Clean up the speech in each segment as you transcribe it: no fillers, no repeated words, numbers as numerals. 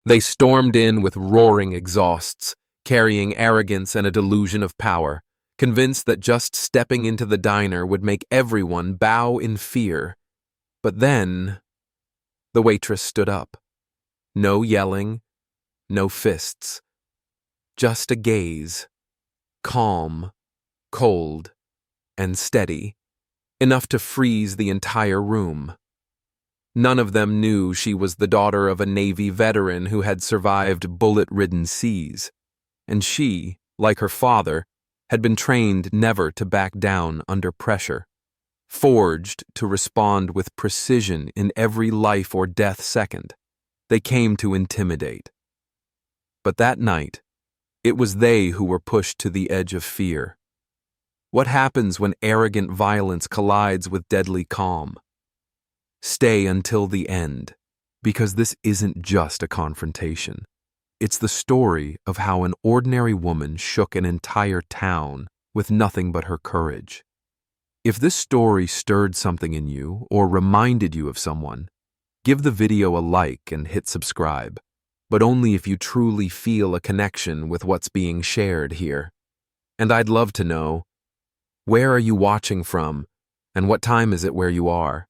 They stormed in with roaring exhausts, carrying arrogance and a delusion of power, convinced that just stepping into the diner would make everyone bow in fear. But then, the waitress stood up. No yelling, no fists. Just a gaze, calm, cold, and steady, enough to freeze the entire room. None of them knew she was the daughter of a Navy veteran who had survived bullet-ridden seas, and she, like her father, had been trained never to back down under pressure, forged to respond with precision in every life or death second. They came to intimidate. But that night, it was they who were pushed to the edge of fear. What happens when arrogant violence collides with deadly calm? Stay until the end, because this isn't just a confrontation. It's the story of how an ordinary woman shook an entire town with nothing but her courage. If this story stirred something in you or reminded you of someone, give the video a like and hit subscribe, but only if you truly feel a connection with what's being shared here. And I'd love to know, where are you watching from, and what time is it where you are?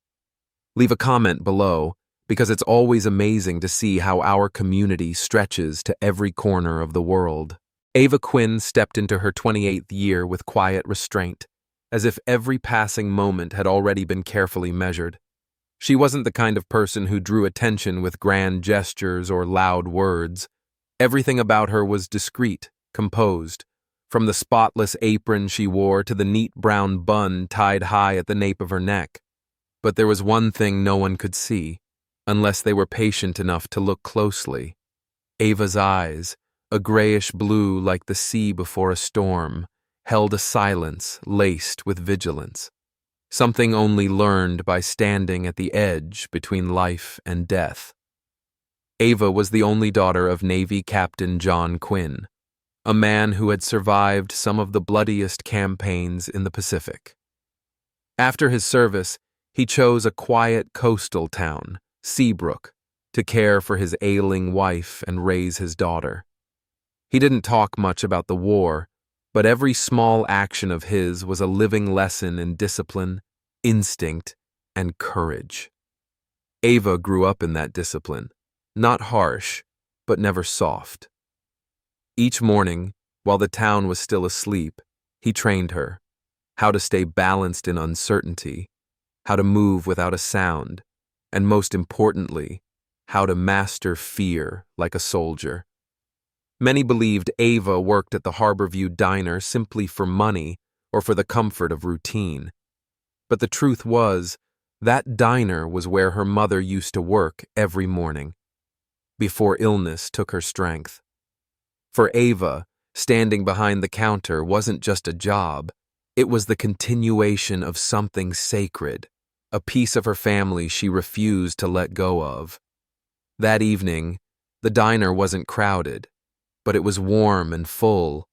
Leave a comment below, because it's always amazing to see how our community stretches to every corner of the world. Ava Quinn stepped into her 28th year with quiet restraint, as if every passing moment had already been carefully measured. She wasn't the kind of person who drew attention with grand gestures or loud words. Everything about her was discreet, composed, from the spotless apron she wore to the neat brown bun tied high at the nape of her neck. But there was one thing no one could see, unless they were patient enough to look closely. Ava's eyes, a grayish blue like the sea before a storm, held a silence laced with vigilance, something only learned by standing at the edge between life and death. Ava was the only daughter of Navy Captain John Quinn, a man who had survived some of the bloodiest campaigns in the Pacific. After his service, he chose a quiet coastal town, Seabrook, to care for his ailing wife and raise his daughter. He didn't talk much about the war, but every small action of his was a living lesson in discipline, instinct, and courage. Ava grew up in that discipline, not harsh, but never soft. Each morning, while the town was still asleep, he trained her, how to stay balanced in uncertainty, how to move without a sound, and most importantly, how to master fear like a soldier. Many believed Ava worked at the Harborview Diner simply for money or for the comfort of routine. But the truth was, that diner was where her mother used to work every morning, before illness took her strength. For Ava, standing behind the counter wasn't just a job, it was the continuation of something sacred, a piece of her family she refused to let go of. That evening, the diner wasn't crowded, but it was warm and full.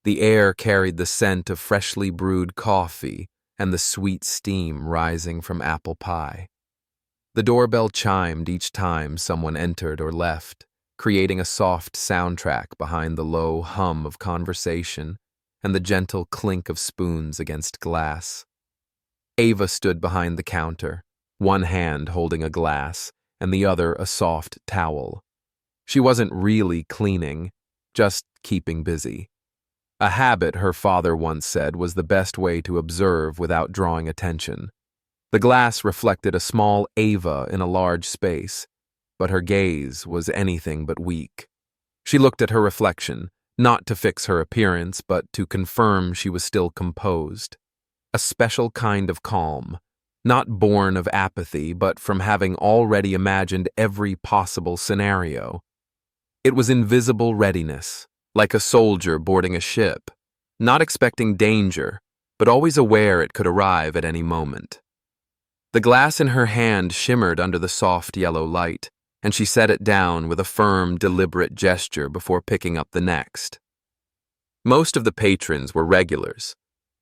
The air carried the scent of freshly brewed coffee and the sweet steam rising from apple pie. The doorbell chimed each time someone entered or left, creating a soft soundtrack behind the low hum of conversation and the gentle clink of spoons against glass. Ava stood behind the counter, one hand holding a glass and the other a soft towel. She wasn't really cleaning, just keeping busy. A habit her father once said was the best way to observe without drawing attention. The glass reflected a small Ava in a large space, but her gaze was anything but weak. She looked at her reflection, not to fix her appearance, but to confirm she was still composed. A special kind of calm, not born of apathy, but from having already imagined every possible scenario. It was invisible readiness, like a soldier boarding a ship, not expecting danger, but always aware it could arrive at any moment. The glass in her hand shimmered under the soft yellow light, and she set it down with a firm, deliberate gesture before picking up the next. Most of the patrons were regulars.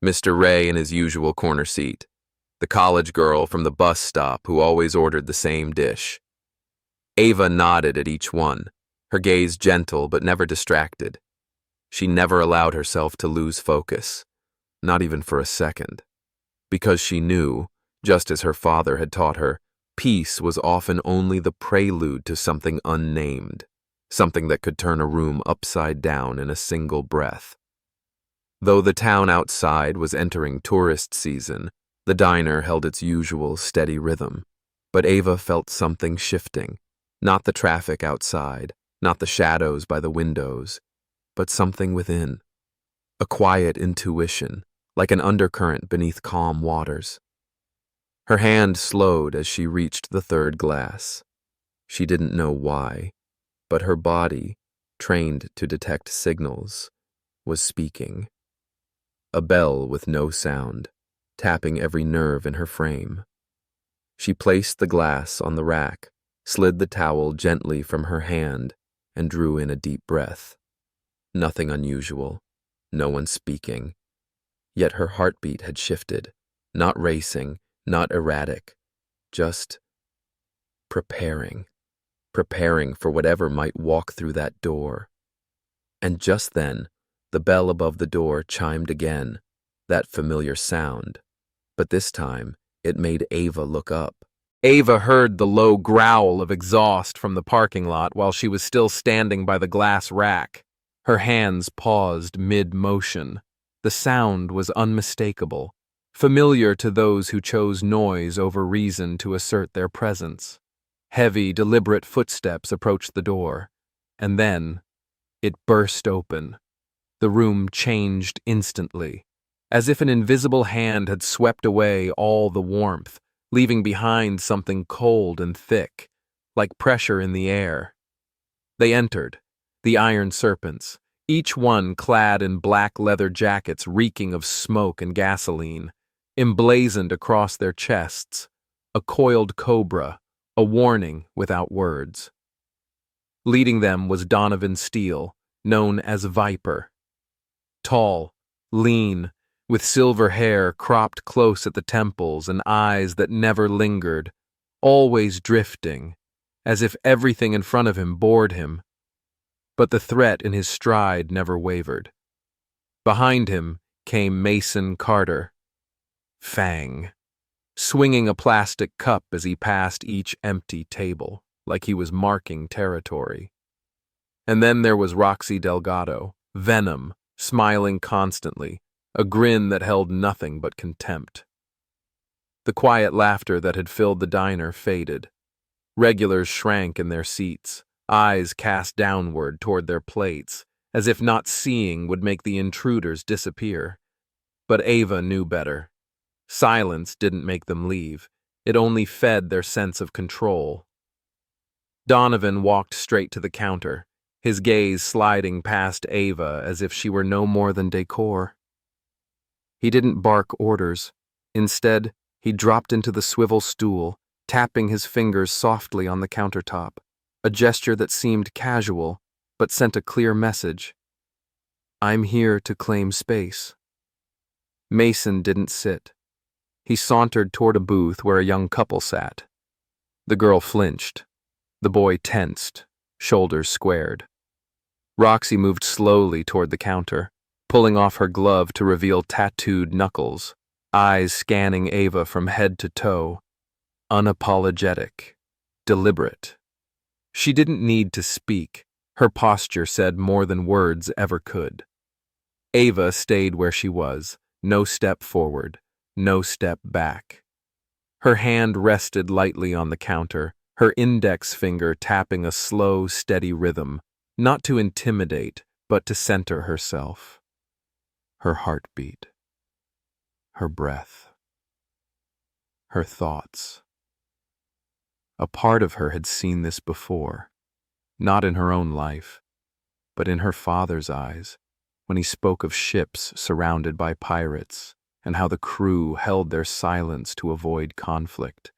Mr. Ray in his usual corner seat, the college girl from the bus stop who always ordered the same dish. Ava nodded at each one, her gaze gentle but never distracted. She never allowed herself to lose focus, not even for a second, because she knew, just as her father had taught her, peace was often only the prelude to something unnamed, something that could turn a room upside down in a single breath. Though the town outside was entering tourist season, the diner held its usual steady rhythm. But Ava felt something shifting, not the traffic outside, not the shadows by the windows, but something within. A quiet intuition, like an undercurrent beneath calm waters. Her hand slowed as she reached the third glass. She didn't know why, but her body, trained to detect signals, was speaking. A bell with no sound, tapping every nerve in her frame. She placed the glass on the rack, slid the towel gently from her hand, and drew in a deep breath. Nothing unusual, no one speaking. Yet her heartbeat had shifted, not racing, not erratic, just preparing for whatever might walk through that door. And just then, the bell above the door chimed again, that familiar sound, but this time it made Ava look up. Ava heard the low growl of exhaust from the parking lot while she was still standing by the glass rack. Her hands paused mid-motion. The sound was unmistakable, familiar to those who chose noise over reason to assert their presence. Heavy, deliberate footsteps approached the door, and then it burst open. The room changed instantly, as if an invisible hand had swept away all the warmth, leaving behind something cold and thick, like pressure in the air. They entered, the Iron Serpents, each one clad in black leather jackets reeking of smoke and gasoline, emblazoned across their chests, a coiled cobra, a warning without words. Leading them was Donovan Steele, known as Viper. Tall, lean, with silver hair cropped close at the temples and eyes that never lingered, always drifting, as if everything in front of him bored him. But the threat in his stride never wavered. Behind him came Mason Carter, Fang, swinging a plastic cup as he passed each empty table, like he was marking territory. And then there was Roxy Delgado, Venom, smiling constantly, a grin that held nothing but contempt. The quiet laughter that had filled the diner faded. Regulars shrank in their seats, eyes cast downward toward their plates, as if not seeing would make the intruders disappear. But Ava knew better. Silence didn't make them leave. It only fed their sense of control. Donovan walked straight to the counter, his gaze sliding past Ava as if she were no more than decor. He didn't bark orders. Instead, he dropped into the swivel stool, tapping his fingers softly on the countertop, a gesture that seemed casual, but sent a clear message. I'm here to claim space. Mason didn't sit. He sauntered toward a booth where a young couple sat. The girl flinched. The boy tensed, shoulders squared. Roxy moved slowly toward the counter, pulling off her glove to reveal tattooed knuckles, eyes scanning Ava from head to toe. Unapologetic, deliberate. She didn't need to speak. Her posture said more than words ever could. Ava stayed where she was, no step forward, no step back. Her hand rested lightly on the counter, her index finger tapping a slow, steady rhythm, not to intimidate, but to center herself. Her heartbeat, her breath, her thoughts. A part of her had seen this before, not in her own life, but in her father's eyes, when he spoke of ships surrounded by pirates and how the crew held their silence to avoid conflict,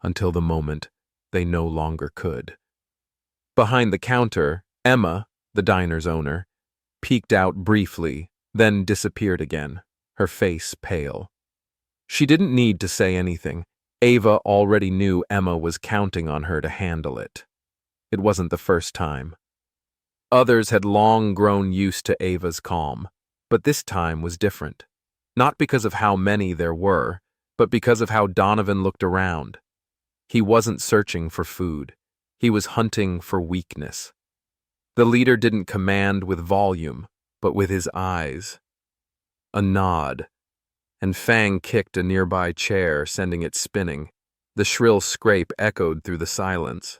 until the moment they no longer could. Behind the counter, Emma, the diner's owner, peeked out briefly, then disappeared again, her face pale. She didn't need to say anything. Ava already knew Emma was counting on her to handle it. It wasn't the first time. Others had long grown used to Ava's calm, but this time was different. Not because of how many there were, but because of how Donovan looked around. He wasn't searching for food. He was hunting for weakness. The leader didn't command with volume, but with his eyes. A nod, and Fang kicked a nearby chair, sending it spinning. The shrill scrape echoed through the silence.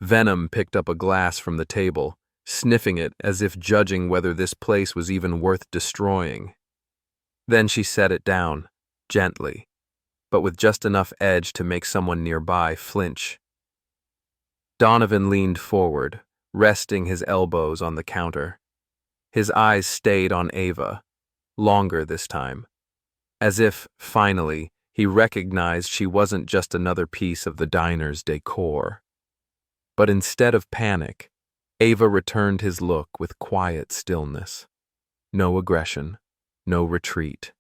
Venom picked up a glass from the table, sniffing it as if judging whether this place was even worth destroying. Then she set it down, gently, but with just enough edge to make someone nearby flinch. Donovan leaned forward, resting his elbows on the counter. His eyes stayed on Ava, longer this time, as if, finally, he recognized she wasn't just another piece of the diner's decor. But instead of panic, Ava returned his look with quiet stillness. No aggression, no retreat,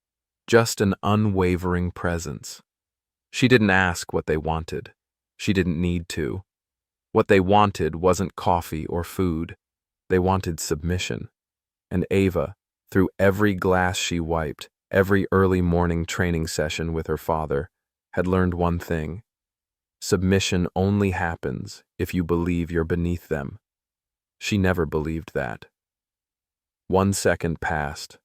just an unwavering presence. She didn't ask what they wanted. She didn't need to. What they wanted wasn't coffee or food. They wanted submission. And Ava, through every glass she wiped, every early morning training session with her father, had learned one thing. Submission only happens if you believe you're beneath them. She never believed that. 1 second passed,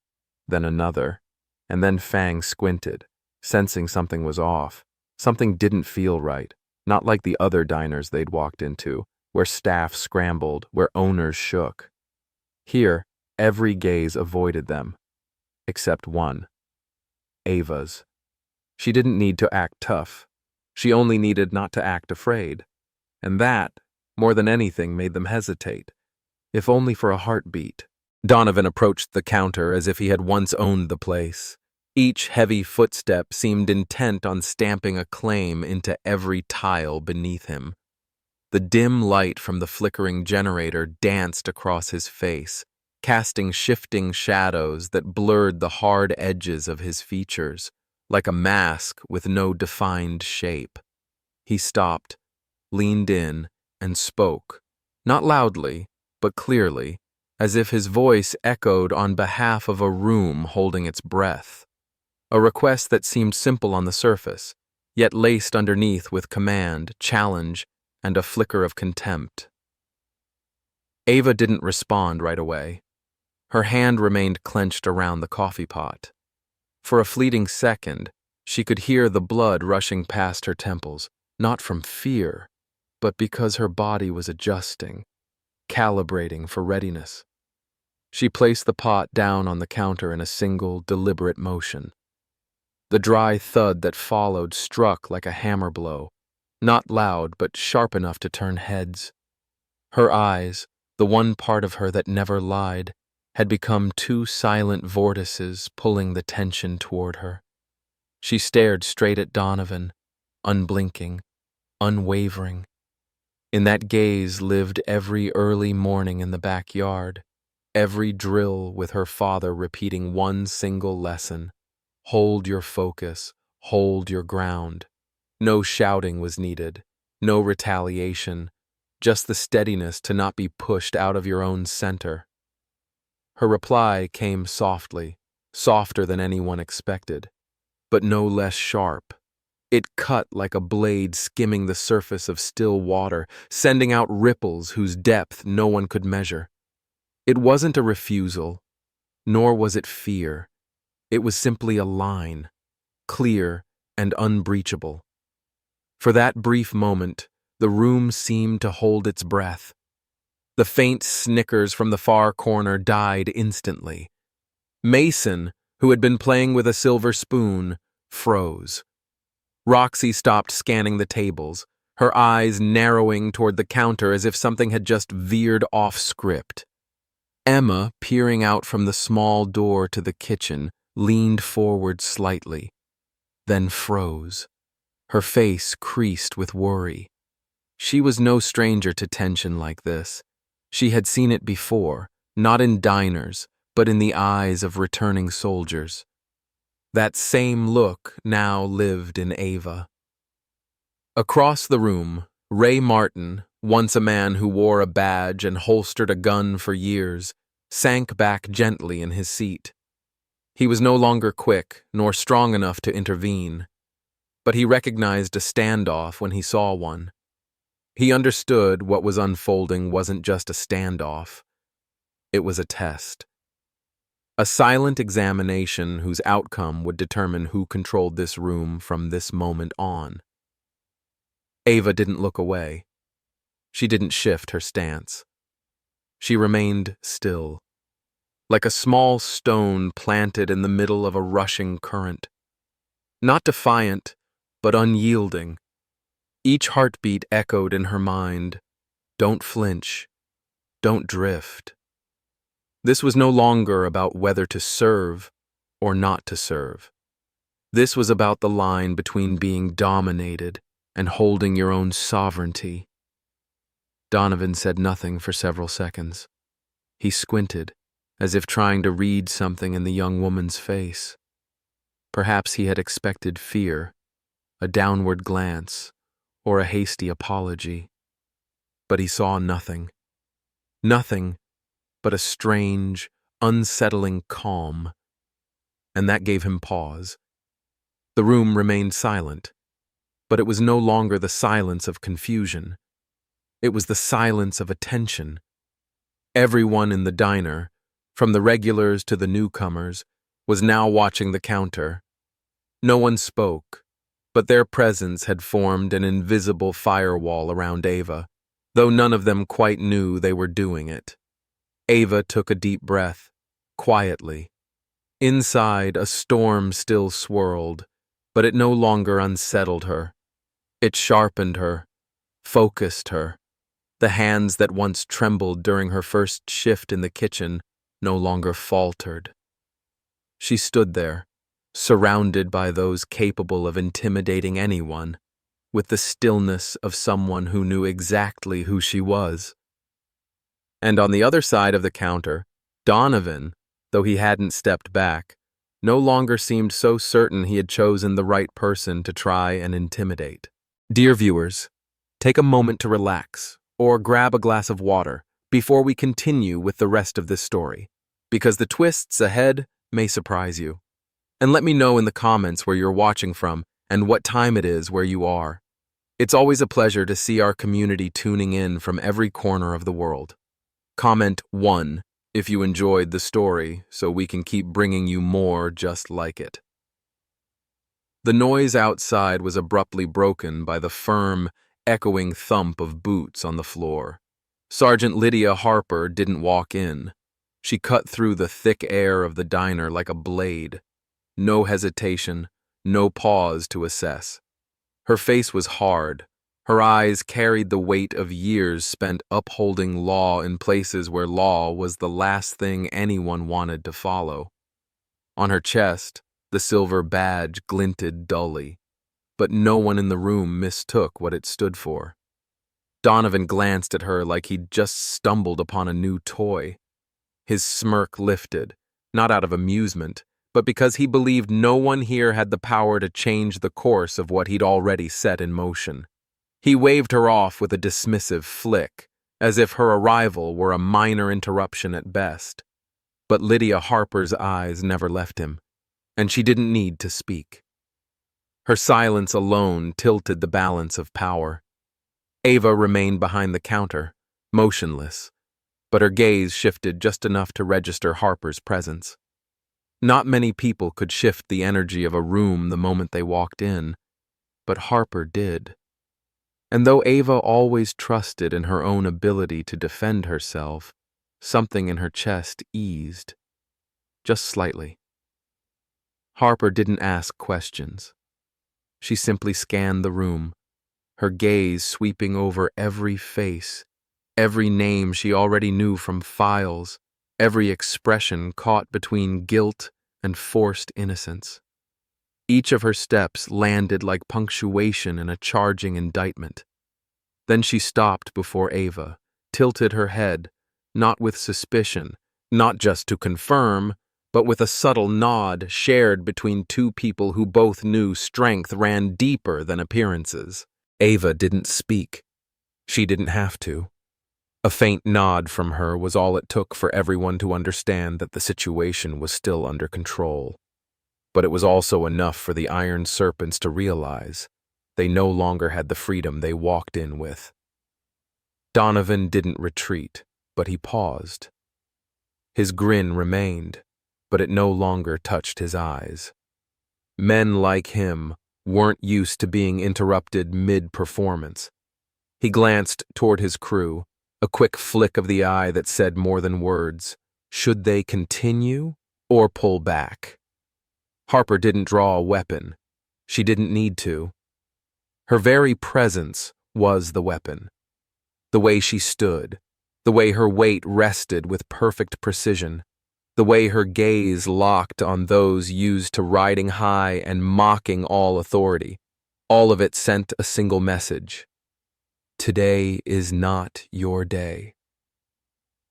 then another, and then Fang squinted, sensing something was off. Something didn't feel right, not like the other diners they'd walked into, where staff scrambled, where owners shook. Here, every gaze avoided them, except one. Ava's. She didn't need to act tough. She only needed not to act afraid. And that, more than anything, made them hesitate, if only for a heartbeat. Donovan approached the counter as if he had once owned the place. Each heavy footstep seemed intent on stamping a claim into every tile beneath him. The dim light from the flickering generator danced across his face, casting shifting shadows that blurred the hard edges of his features, like a mask with no defined shape. He stopped, leaned in, and spoke, not loudly, but clearly, as if his voice echoed on behalf of a room holding its breath. A request that seemed simple on the surface, yet laced underneath with command, challenge, and a flicker of contempt. Ava didn't respond right away. Her hand remained clenched around the coffee pot. For a fleeting second, she could hear the blood rushing past her temples, not from fear, but because her body was adjusting, calibrating for readiness. She placed the pot down on the counter in a single, deliberate motion. The dry thud that followed struck like a hammer blow, not loud but sharp enough to turn heads. Her eyes, the one part of her that never lied, had become two silent vortices pulling the tension toward her. She stared straight at Donovan, unblinking, unwavering. In that gaze lived every early morning in the backyard, every drill with her father repeating one single lesson. Hold your focus, hold your ground. No shouting was needed, no retaliation, just the steadiness to not be pushed out of your own center. Her reply came softly, softer than anyone expected, but no less sharp. It cut like a blade skimming the surface of still water, sending out ripples whose depth no one could measure. It wasn't a refusal, nor was it fear. It was simply a line, clear and unbreachable. For that brief moment, the room seemed to hold its breath. The faint snickers from the far corner died instantly. Mason, who had been playing with a silver spoon, froze. Roxy stopped scanning the tables, her eyes narrowing toward the counter as if something had just veered off script. Emma, peering out from the small door to the kitchen, leaned forward slightly, then froze. Her face creased with worry. She was no stranger to tension like this. She had seen it before, not in diners, but in the eyes of returning soldiers. That same look now lived in Ava. Across the room, Ray Martin, once a man who wore a badge and holstered a gun for years, sank back gently in his seat. He was no longer quick nor strong enough to intervene, but he recognized a standoff when he saw one. He understood what was unfolding wasn't just a standoff. It was a test. A silent examination whose outcome would determine who controlled this room from this moment on. Ava didn't look away. She didn't shift her stance. She remained still, like a small stone planted in the middle of a rushing current. Not defiant, but unyielding. Each heartbeat echoed in her mind, "Don't flinch, don't drift." This was no longer about whether to serve or not to serve. This was about the line between being dominated and holding your own sovereignty. Donovan said nothing for several seconds. He squinted, as if trying to read something in the young woman's face. Perhaps he had expected fear, a downward glance, or a hasty apology. But he saw nothing. Nothing but a strange, unsettling calm. And that gave him pause. The room remained silent, but it was no longer the silence of confusion. It was the silence of attention. Everyone in the diner, from the regulars to the newcomers, was now watching the counter. No one spoke, but their presence had formed an invisible firewall around Ava, though none of them quite knew they were doing it. Ava took a deep breath, quietly. Inside, a storm still swirled, but it no longer unsettled her. It sharpened her, focused her. The hands that once trembled during her first shift in the kitchen no longer faltered. She stood there, surrounded by those capable of intimidating anyone, with the stillness of someone who knew exactly who she was. And on the other side of the counter, Donovan, though he hadn't stepped back, no longer seemed so certain he had chosen the right person to try and intimidate. Dear viewers, take a moment to relax, or grab a glass of water, before we continue with the rest of this story, because the twists ahead may surprise you. And let me know in the comments where you're watching from and what time it is where you are. It's always a pleasure to see our community tuning in from every corner of the world. Comment 1 if you enjoyed the story so we can keep bringing you more just like it. The noise outside was abruptly broken by the firm, echoing thump of boots on the floor. Sergeant Lydia Harper didn't walk in. She cut through the thick air of the diner like a blade. No hesitation, no pause to assess. Her face was hard. Her eyes carried the weight of years spent upholding law in places where law was the last thing anyone wanted to follow. On her chest, the silver badge glinted dully, but no one in the room mistook what it stood for. Donovan glanced at her like he'd just stumbled upon a new toy. His smirk lifted, not out of amusement, but because he believed no one here had the power to change the course of what he'd already set in motion. He waved her off with a dismissive flick, as if her arrival were a minor interruption at best. But Lydia Harper's eyes never left him, and she didn't need to speak. Her silence alone tilted the balance of power. Ava remained behind the counter, motionless, but her gaze shifted just enough to register Harper's presence. Not many people could shift the energy of a room the moment they walked in, but Harper did. And though Ava always trusted in her own ability to defend herself, something in her chest eased, just slightly. Harper didn't ask questions. She simply scanned the room, her gaze sweeping over every face, every name she already knew from files, every expression caught between guilt and forced innocence. Each of her steps landed like punctuation in a charging indictment. Then she stopped before Ava, tilted her head, not with suspicion, not just to confirm, but with a subtle nod shared between two people who both knew strength ran deeper than appearances. Ava didn't speak. She didn't have to. A faint nod from her was all it took for everyone to understand that the situation was still under control. But it was also enough for the Iron Serpents to realize they no longer had the freedom they walked in with. Donovan didn't retreat, but he paused. His grin remained, but it no longer touched his eyes. Men like him weren't used to being interrupted mid-performance. He glanced toward his crew, a quick flick of the eye that said more than words. Should they continue or pull back? Harper didn't draw a weapon. She didn't need to. Her very presence was the weapon. The way she stood, the way her weight rested with perfect precision, the way her gaze locked on those used to riding high and mocking all authority, all of it sent a single message. Today is not your day.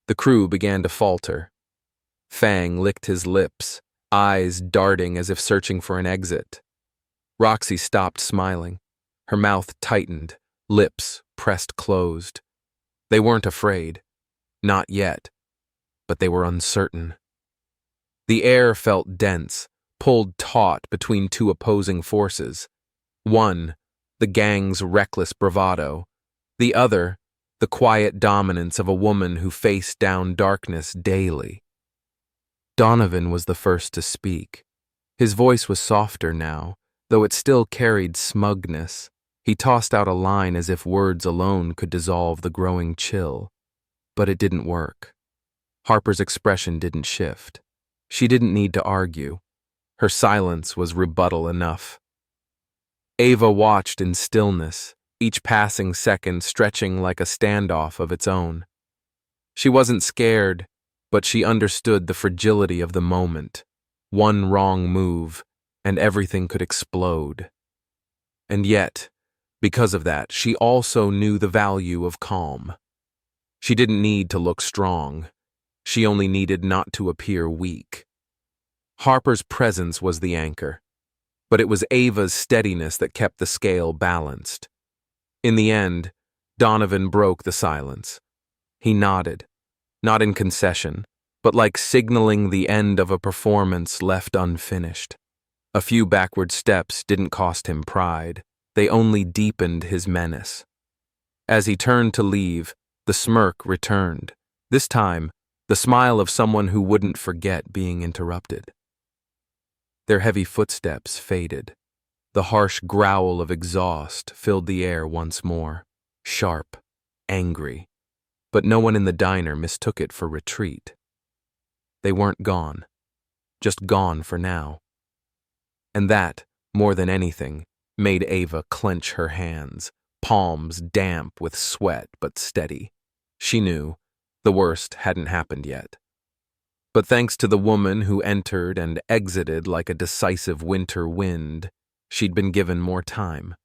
The crew began to falter. Fang licked his lips, eyes darting as if searching for an exit. Roxy stopped smiling. Her mouth tightened, lips pressed closed. They weren't afraid. Not yet. But they were uncertain. The air felt dense, pulled taut between two opposing forces. One, the gang's reckless bravado. The other, the quiet dominance of a woman who faced down darkness daily. Donovan was the first to speak. His voice was softer now, though it still carried smugness. He tossed out a line as if words alone could dissolve the growing chill. But it didn't work. Harper's expression didn't shift. She didn't need to argue. Her silence was rebuttal enough. Ava watched in stillness, each passing second stretching like a standoff of its own. She wasn't scared, but she understood the fragility of the moment. One wrong move, and everything could explode. And yet, because of that, she also knew the value of calm. She didn't need to look strong. She only needed not to appear weak. Harper's presence was the anchor, but it was Ava's steadiness that kept the scale balanced. In the end, Donovan broke the silence. He nodded, not in concession, but like signaling the end of a performance left unfinished. A few backward steps didn't cost him pride. They only deepened his menace. As he turned to leave, the smirk returned. This time, the smile of someone who wouldn't forget being interrupted. Their heavy footsteps faded. The harsh growl of exhaust filled the air once more, sharp, angry, but no one in the diner mistook it for retreat. They weren't gone, just gone for now. And that, more than anything, made Ava clench her hands, palms damp with sweat but steady. She knew the worst hadn't happened yet. But thanks to the woman who entered and exited like a decisive winter wind, she'd been given more time.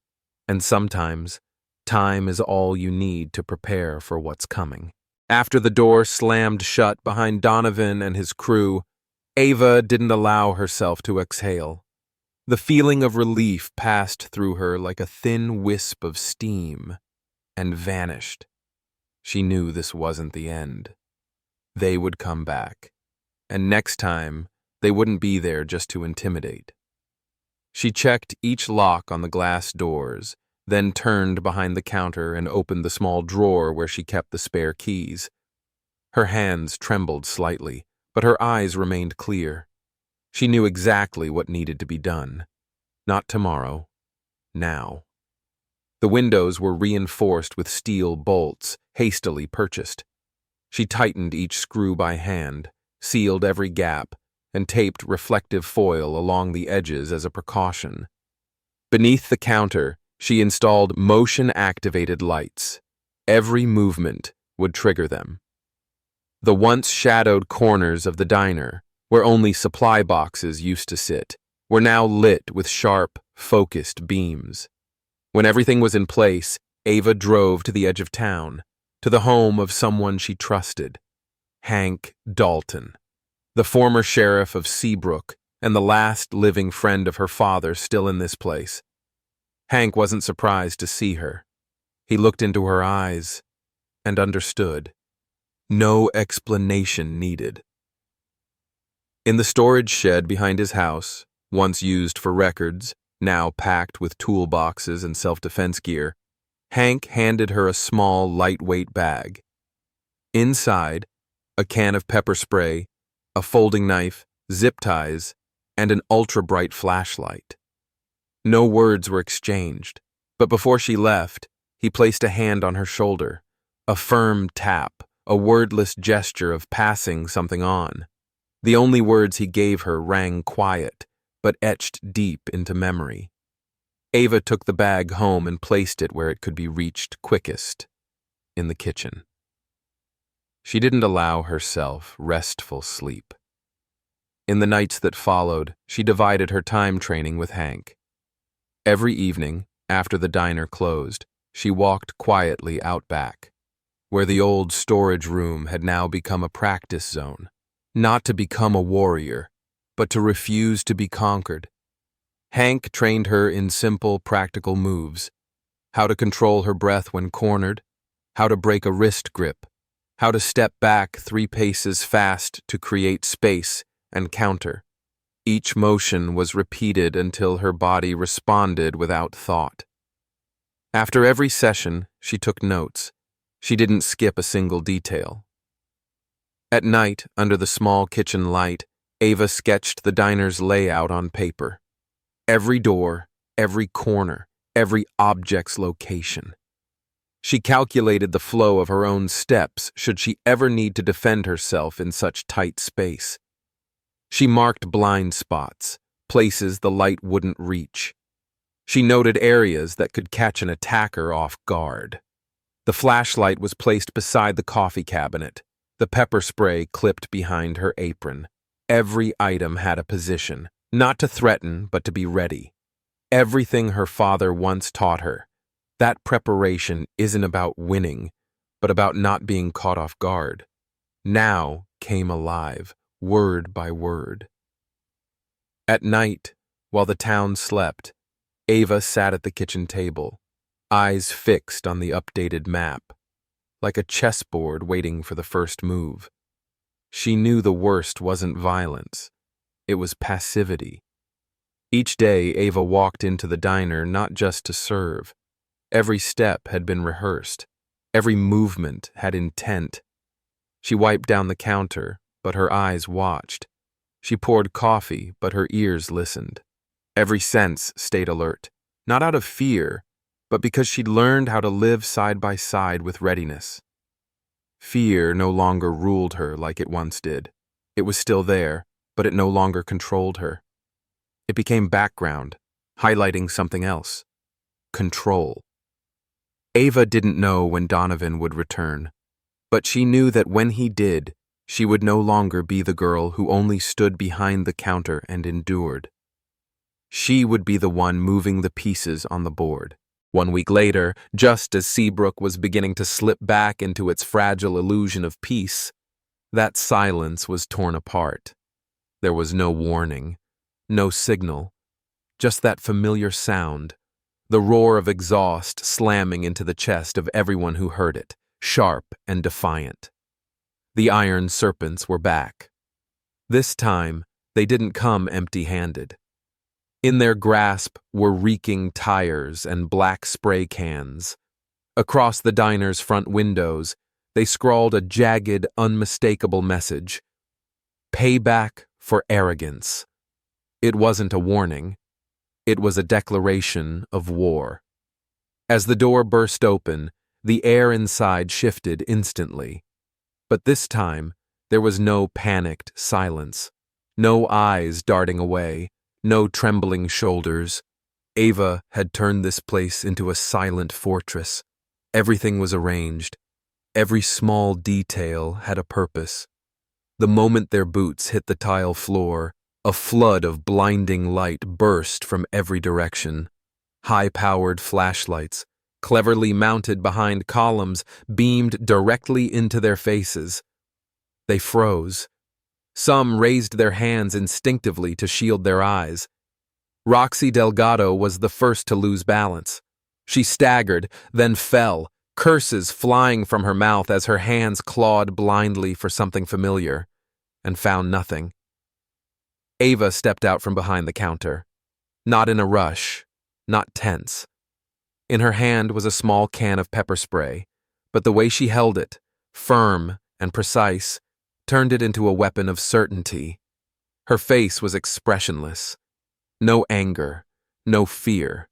And sometimes, time is all you need to prepare for what's coming. After the door slammed shut behind Donovan and his crew, Ava didn't allow herself to exhale. The feeling of relief passed through her like a thin wisp of steam and vanished. She knew this wasn't the end. They would come back, and next time, they wouldn't be there just to intimidate. She checked each lock on the glass doors, then turned behind the counter and opened the small drawer where she kept the spare keys. Her hands trembled slightly, but her eyes remained clear. She knew exactly what needed to be done. Not tomorrow. Now. The windows were reinforced with steel bolts, hastily purchased. She tightened each screw by hand, sealed every gap, and taped reflective foil along the edges as a precaution. Beneath the counter, she installed motion-activated lights. Every movement would trigger them. The once shadowed corners of the diner, where only supply boxes used to sit, were now lit with sharp, focused beams. When everything was in place, Ava drove to the edge of town, to the home of someone she trusted, Hank Dalton, the former sheriff of Seabrook and the last living friend of her father still in this place. Hank wasn't surprised to see her. He looked into her eyes and understood. No explanation needed. In the storage shed behind his house, once used for records, now packed with toolboxes and self-defense gear, Hank handed her a small, lightweight bag. Inside, a can of pepper spray, a folding knife, zip ties, and an ultra-bright flashlight. No words were exchanged, but before she left, he placed a hand on her shoulder, a firm tap, a wordless gesture of passing something on. The only words he gave her rang quiet, but etched deep into memory. Ava took the bag home and placed it where it could be reached quickest, in the kitchen. She didn't allow herself restful sleep. In the nights that followed, she divided her time training with Hank. Every evening, after the diner closed, she walked quietly out back, where the old storage room had now become a practice zone, not to become a warrior, but to refuse to be conquered. Hank trained her in simple, practical moves: how to control her breath when cornered, how to break a wrist grip, how to step back 3 paces fast to create space and counter. Each motion was repeated until her body responded without thought. After every session, she took notes. She didn't skip a single detail. At night, under the small kitchen light, Ava sketched the diner's layout on paper. Every door, every corner, every object's location. She calculated the flow of her own steps should she ever need to defend herself in such tight space. She marked blind spots, places the light wouldn't reach. She noted areas that could catch an attacker off guard. The flashlight was placed beside the coffee cabinet, the pepper spray clipped behind her apron. Every item had a position, not to threaten, but to be ready. Everything her father once taught her. That preparation isn't about winning, but about not being caught off guard. Now came alive, word by word. At night, while the town slept, Ava sat at the kitchen table, eyes fixed on the updated map, like a chessboard waiting for the first move. She knew the worst wasn't violence. It was passivity. Each day, Ava walked into the diner not just to serve. Every step had been rehearsed. Every movement had intent. She wiped down the counter, but her eyes watched. She poured coffee, but her ears listened. Every sense stayed alert, not out of fear, but because she'd learned how to live side by side with readiness. Fear no longer ruled her like it once did. It was still there, but it no longer controlled her. It became background, highlighting something else: control. Ava didn't know when Donovan would return, but she knew that when he did, she would no longer be the girl who only stood behind the counter and endured. She would be the one moving the pieces on the board. 1 week later, just as Seabrook was beginning to slip back into its fragile illusion of peace, that silence was torn apart. There was no warning, no signal, just that familiar sound, the roar of exhaust slamming into the chest of everyone who heard it, sharp and defiant. The iron serpents were back. This time, they didn't come empty-handed. In their grasp were reeking tires and black spray cans. Across the diner's front windows, they scrawled a jagged, unmistakable message: "Payback for arrogance." It wasn't a warning. It was a declaration of war. As the door burst open, the air inside shifted instantly. But this time, there was no panicked silence, no eyes darting away, no trembling shoulders. Ava had turned this place into a silent fortress. Everything was arranged. Every small detail had a purpose. The moment their boots hit the tile floor, a flood of blinding light burst from every direction. High-powered flashlights, cleverly mounted behind columns, beamed directly into their faces. They froze. Some raised their hands instinctively to shield their eyes. Roxy Delgado was the first to lose balance. She staggered, then fell, curses flying from her mouth as her hands clawed blindly for something familiar, and found nothing. Ava stepped out from behind the counter. Not in a rush, not tense. In her hand was a small can of pepper spray, but the way she held it, firm and precise, turned it into a weapon of certainty. Her face was expressionless. No anger, no fear,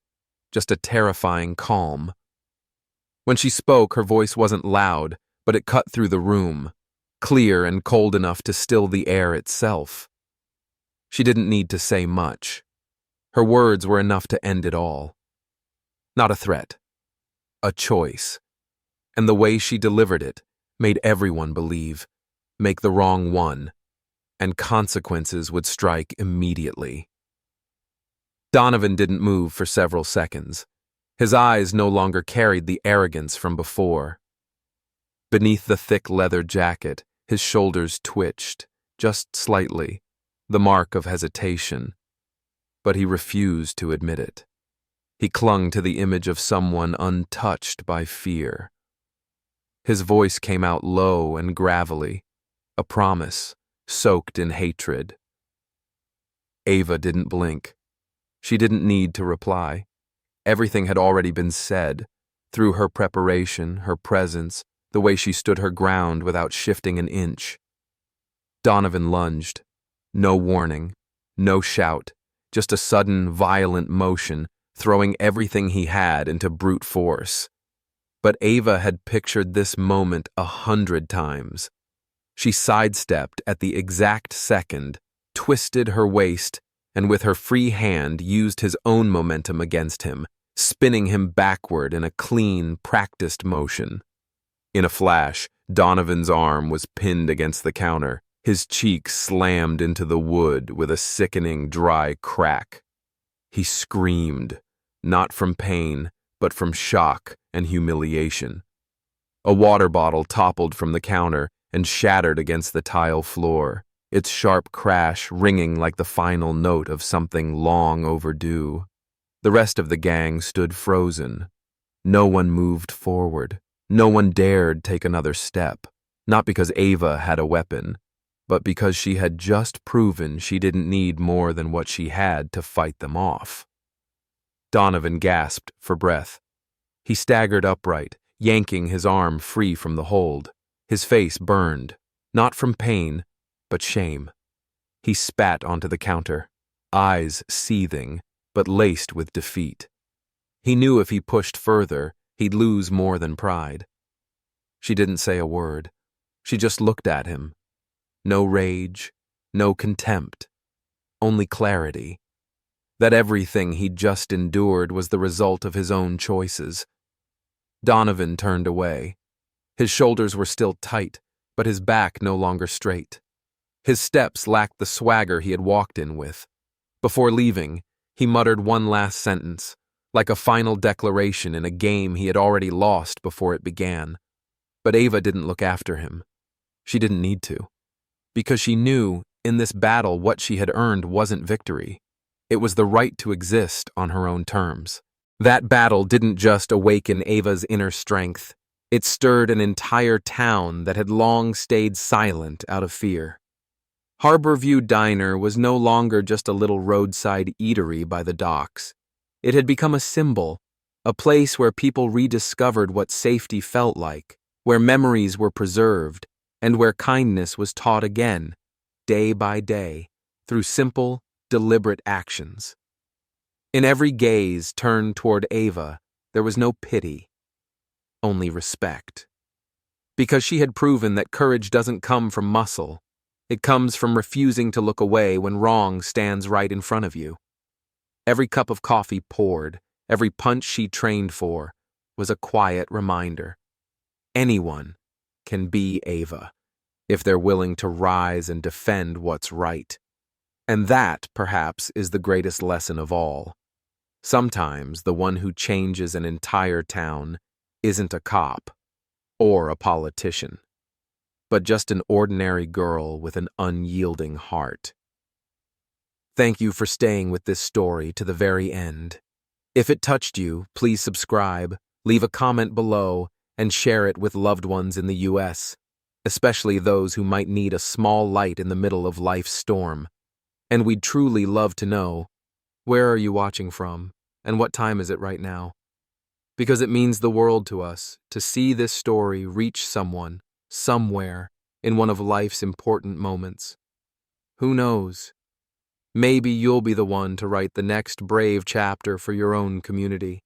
just a terrifying calm. When she spoke, her voice wasn't loud, but it cut through the room, clear and cold enough to still the air itself. She didn't need to say much. Her words were enough to end it all. Not a threat, a choice. And the way she delivered it made everyone believe, make the wrong one, and consequences would strike immediately. Donovan didn't move for several seconds. His eyes no longer carried the arrogance from before. Beneath the thick leather jacket, his shoulders twitched, just slightly, the mark of hesitation. But he refused to admit it. He clung to the image of someone untouched by fear. His voice came out low and gravelly, a promise, soaked in hatred. Ava didn't blink. She didn't need to reply. Everything had already been said, through her preparation, her presence, the way she stood her ground without shifting an inch. Donovan lunged. No warning, no shout, just a sudden, violent motion, throwing everything he had into brute force. But Ava had pictured this moment 100 times. She sidestepped at the exact second, twisted her waist, and with her free hand used his own momentum against him, spinning him backward in a clean, practiced motion. In a flash, Donovan's arm was pinned against the counter, his cheek slammed into the wood with a sickening, dry crack. He screamed, not from pain, but from shock and humiliation. A water bottle toppled from the counter and shattered against the tile floor, its sharp crash ringing like the final note of something long overdue. The rest of the gang stood frozen. No one moved forward. No one dared take another step, not because Ava had a weapon, but because she had just proven she didn't need more than what she had to fight them off. Donovan gasped for breath. He staggered upright, yanking his arm free from the hold. His face burned, not from pain, but shame. He spat onto the counter, eyes seething, but laced with defeat. He knew if he pushed further, he'd lose more than pride. She didn't say a word. She just looked at him. No rage, no contempt, only clarity. That everything he'd just endured was the result of his own choices. Donovan turned away. His shoulders were still tight, but his back no longer straight. His steps lacked the swagger he had walked in with. Before leaving, he muttered one last sentence, like a final declaration in a game he had already lost before it began. But Ava didn't look after him. She didn't need to. Because she knew, in this battle, what she had earned wasn't victory. It was the right to exist on her own terms. That battle didn't just awaken Ava's inner strength. It stirred an entire town that had long stayed silent out of fear. Harborview Diner was no longer just a little roadside eatery by the docks. It had become a symbol, a place where people rediscovered what safety felt like, where memories were preserved, and where kindness was taught again, day by day, through simple, deliberate actions. In every gaze turned toward Ava, there was no pity, only respect. Because she had proven that courage doesn't come from muscle. It comes from refusing to look away when wrong stands right in front of you. Every cup of coffee poured, every punch she trained for, was a quiet reminder. Anyone can be Ava, if they're willing to rise and defend what's right. And that, perhaps, is the greatest lesson of all. Sometimes the one who changes an entire town isn't a cop or a politician, but just an ordinary girl with an unyielding heart. Thank you for staying with this story to the very end. If it touched you, please subscribe, leave a comment below, and share it with loved ones in the US, especially those who might need a small light in the middle of life's storm. And we'd truly love to know, where are you watching from, and what time is it right now? Because it means the world to us to see this story reach someone, somewhere, in one of life's important moments. Who knows? Maybe you'll be the one to write the next brave chapter for your own community.